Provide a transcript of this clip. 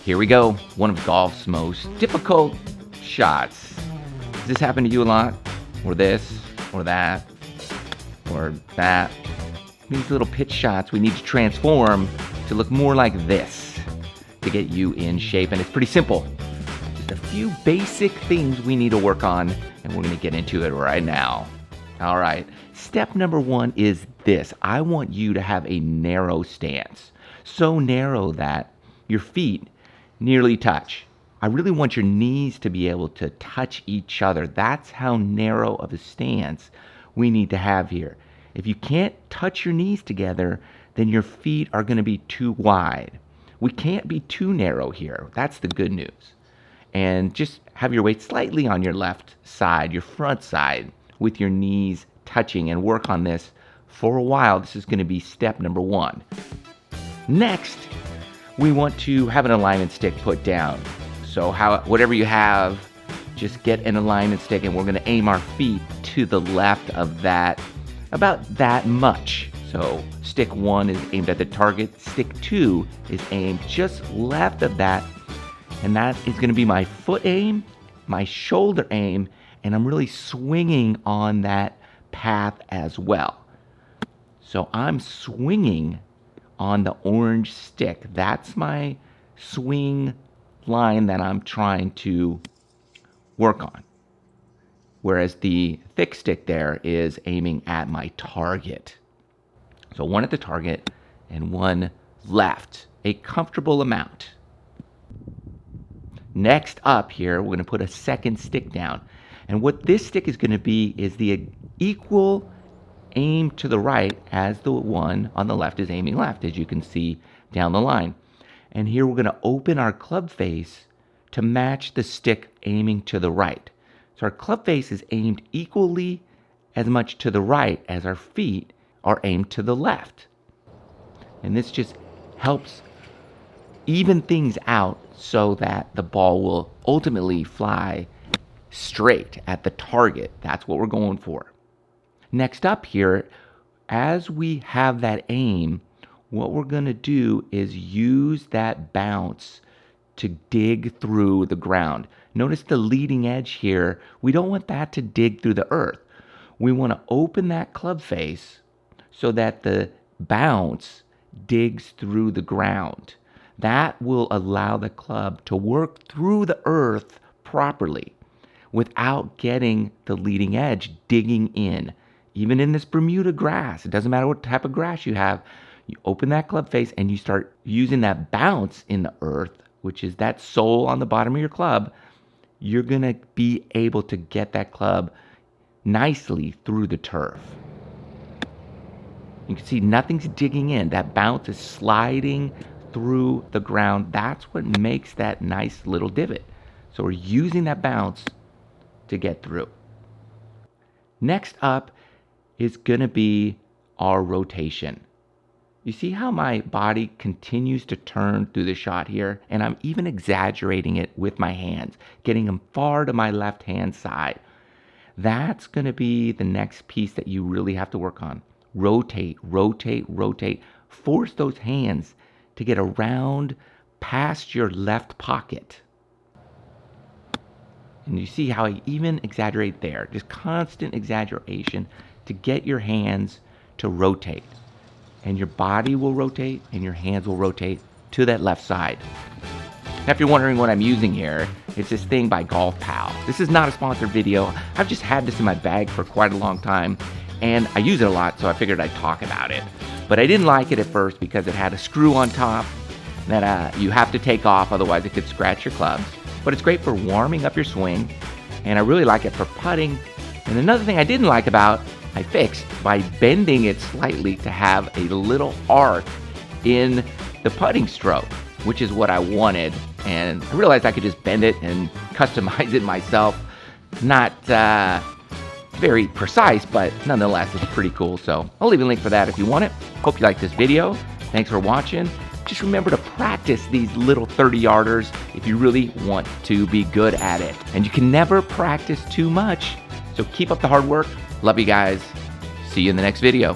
Here we go. One of golf's most difficult shots. Does this happen to you a lot? Or this, or that, or that? These little pitch shots we need to transform to look more like this to get you in shape. And it's pretty simple. Just a few basic things we need to work on, and we're going to get into it right now. All right. Step number one is this. I want you to have a narrow stance. So narrow that your feet nearly touch. I really want your knees to be able to touch each other. That's how narrow of a stance we need to have here. If you can't touch your knees together, then your feet are going to be too wide. We can't be too narrow here. That's the good news. And just have your weight slightly on your left side, your front side, with your knees touching, and work on this for a while. This is going to be step number one. Next, we want to have an alignment stick put down. So whatever you have, just get an alignment stick, and we're going to aim our feet to the left of that, about that much. So stick one is aimed at the target, stick two is aimed just left of that, and that is going to be my foot aim, my shoulder aim, and I'm really swinging on that path as well. So I'm swinging on the orange stick. That's my swing line that I'm trying to work on. Whereas the thick stick there is aiming at my target. So one at the target and one left, a comfortable amount. Next up here, we're going to put a second stick down. And what this stick is going to be is the equal aim to the right as the one on the left is aiming left, as you can see down the line. And here we're going to open our club face to match the stick aiming to the right. So our club face is aimed equally as much to the right as our feet are aimed to the left. And this just helps even things out so that the ball will ultimately fly straight at the target. That's what we're going for. Next up here, as we have that aim, what we're going to do is use that bounce to dig through the ground. Notice the leading edge here. We don't want that to dig through the earth. We want to open that club face so that the bounce digs through the ground. That will allow the club to work through the earth properly without getting the leading edge digging in. Even in this Bermuda grass, it doesn't matter what type of grass you have, you open that club face and you start using that bounce in the earth, which is that sole on the bottom of your club. You're going to be able to get that club nicely through the turf. You can see nothing's digging in. That bounce is sliding through the ground. That's what makes that nice little divot. So we're using that bounce to get through. Next up is going to be our rotation. You see how my body continues to turn through the shot here? And I'm even exaggerating it with my hands, getting them far to my left-hand side. That's going to be the next piece that you really have to work on. Rotate, rotate, rotate. Force those hands to get around past your left pocket. And you see how I even exaggerate there. Just constant exaggeration to get your hands to rotate. And your body will rotate and your hands will rotate to that left side. Now, if you're wondering what I'm using here, it's this thing by Golf Pal. This is not a sponsored video. I've just had this in my bag for quite a long time, and I use it a lot, so I figured I'd talk about it. But I didn't like it at first because it had a screw on top that you have to take off, otherwise it could scratch your clubs. But it's great for warming up your swing, and I really like it for putting. And another thing I didn't like about, I fixed by bending it slightly to have a little arc in the putting stroke, which is what I wanted. And I realized I could just bend it and customize it myself. Not very precise, but nonetheless, it's pretty cool. So I'll leave a link for that if you want it. Hope you like this video. Thanks for watching. Just remember to practice these little 30-yarders if you really want to be good at it. And you can never practice too much. So keep up the hard work. Love you guys. See you in the next video.